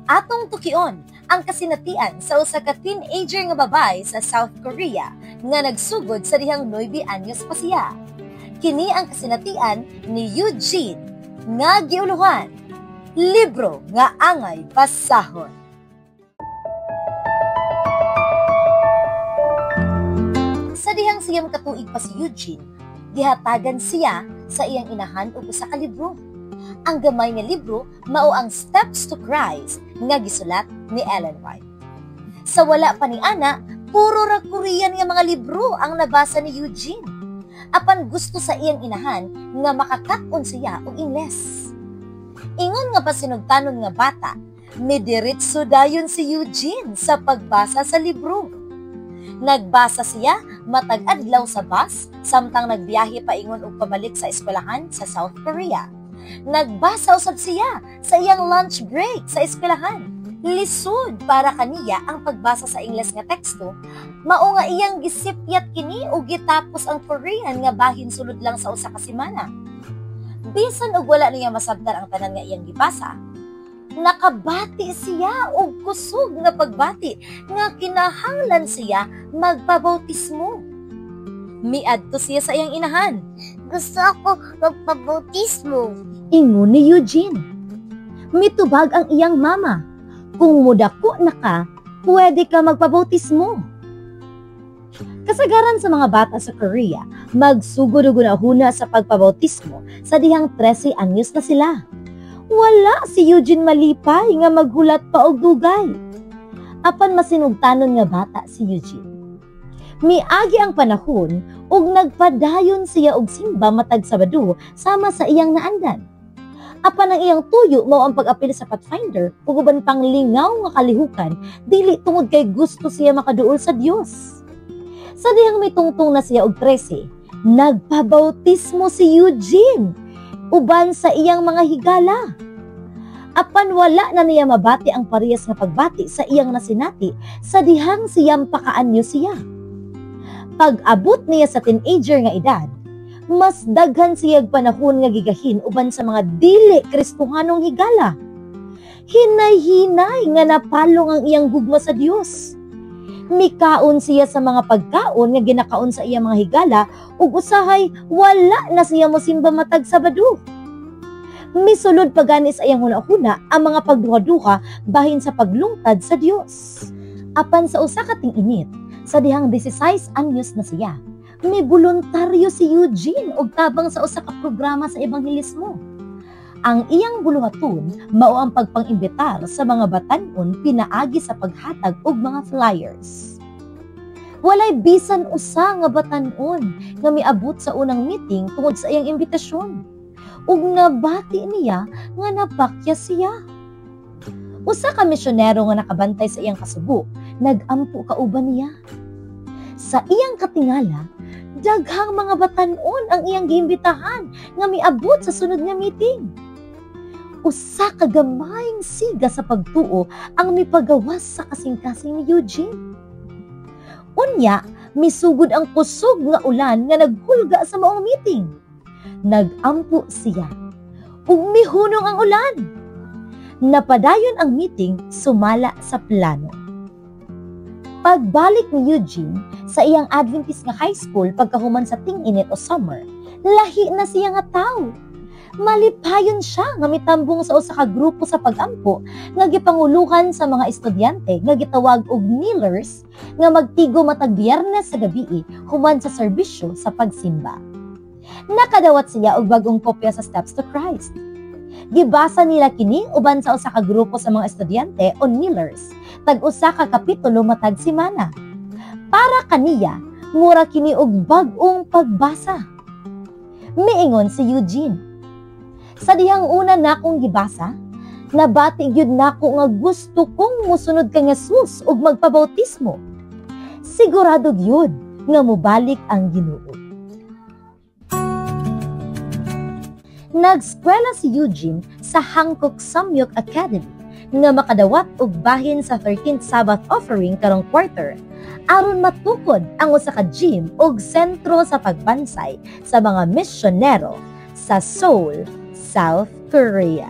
Atong tukion ang kasinatian sa usa ka teenager nga babay sa South Korea nga nagsugod sa dihang 9 anyos pa siya. Kini ang kasinatian ni Eugene nga giuluhan. Libro nga angay basahon. Sa dihang siyam katuig pa si Eugene, gihatagan siya sa iyang inahan og usa ka libro. Ang gamay nga libro mao ang Steps to Christ nga gisulat ni Ellen White. Sa wala pa ni ana, puro ra Korean nga mga libro ang nabasa ni Eugene. Apan gusto sa iyang inahan nga makakat-on siya og Ingles. Ingon nga pasinugtanon nga bata, midiretso dayon si Eugene sa pagbasa sa libro. Nagbasa siya matag adlaw sa bus samtang nagbiyahe paingon og pabalik sa eskwelahan sa South Korea. Nagbasa usab siya sa iyang lunch break sa eskwelahan. Lisod para kaniya ang pagbasa sa Ingles nga teksto, mao nga iyang gisipyat kini ug gitapos ang Korean nga bahin sulod lang sa usa ka semana. Bisan og wala niya masabtan ang tanan nga iyang gibasa, nakabati siya og kusog nga pagbati nga kinahanglan siya magpabautismo. Miadto siya sa iyang inahan. Gusto ako magpabautismo. Ingon ni Eugene. Mitubag ang iyang mama. Kung mudako na ka, pwede ka magpabautismo. Kasagaran sa mga bata sa Korea, magsugod og una sa pagpabautismo sa dihang 13 anyos na sila. Wala si Eugene malipay nga maghulat pa og dugay. Apan masinugtanon nga bata si Eugene. Miagi ang panahon ug nagpadayon siya og simba matag Sabado sama sa iyang naandan. Apan ang iyang tuyo mao ang pag-apil sa Pathfinder ug uban pang lingaw nga kalihukan dili tungod kay gusto siya makaduol sa Dios. Sa dihang may tungtong na siya og 13, nagpabautismo si Eugene uban sa iyang mga higala. Apan wala na niya mabati ang parehas nga pagbati sa iyang nasinati sa dihang siyam pa kaanyo siya. Pag-abot niya sa teenager nga edad, mas daghan siyag panahon nga gigahin uban sa mga dili Kristohanong higala. Hinay-hinay nga napalong ang iyang gugma sa Dios. Mikaon siya sa mga pagkaon nga ginakaon sa iyang mga higala ug usahay wala na siya mosimba matag Sabado. Misulod pagani sa iyang huna-huna ang mga pagduha-duha bahin sa paglungtad sa Dios. Apan sa usa ka ting-init, sa dihang 16 anyos na siya, may voluntaryo si Eugene og tabang sa usa ka programa sa ebanghelismo. Ang iyang buluhaton mao ang pagpangimbitar sa mga batan-on pinaagi sa paghatag og mga flyers. Walay bisan usa nga batan-on nga miabot sa unang meeting tungod sa iyang imbitasyon. Ug nabati niya nga napakya siya. Usa ka misyonero nga nakabantay sa iyang kasubo, nagampo kauban niya. Sa iyang katingala, daghang mga batan-on ang iyang giimbitahan nga miabot sa sunod nga meeting. Usa ka gamayng siga sa pagtuo ang mipagawas sa kasing-kasing ni Eugene. Unya, misugod ang kusog nga ulan nga naghulga sa maong meeting. Nagampo siya ug mihunong ang ulan. Napadayon ang meeting sumala sa plano. Pagbalik ni Eugene sa iyang Adventist nga high school pagkahuman sa ting-init o summer, lahi na siya nga tao. Malipayon siya nga mitambong sa usa ka grupo sa pagampo nga gipanguluhan sa mga estudyante nga gitawag og kneelers nga magtigo matag Biyernes sa gabii human sa serbisyo sa pagsimba. Nakadawat siya og bagong kopya sa Steps to Christ. Gibasa nila kini uban sa usa ka grupo sa mga estudyante o kneelers, tag usa ka kapitulo matag semana. Para kaniya, mura kini og bag-ong pagbasa. Miingon si Eugene, sa dihang una nakong gibasa, nabati gyud nako nga gusto kong musunod kay Jesus ug magpabautismo. Sigurado gyud nga mobalik ang Ginoo. Nagskwela si Eugene sa Hankook Samyuk Academy nga makadawat og bahin sa 13th Sabbath offering karong quarter aron matukod ang usa ka gym og sentro sa pagbansay sa mga misyonero sa Seoul, South Korea.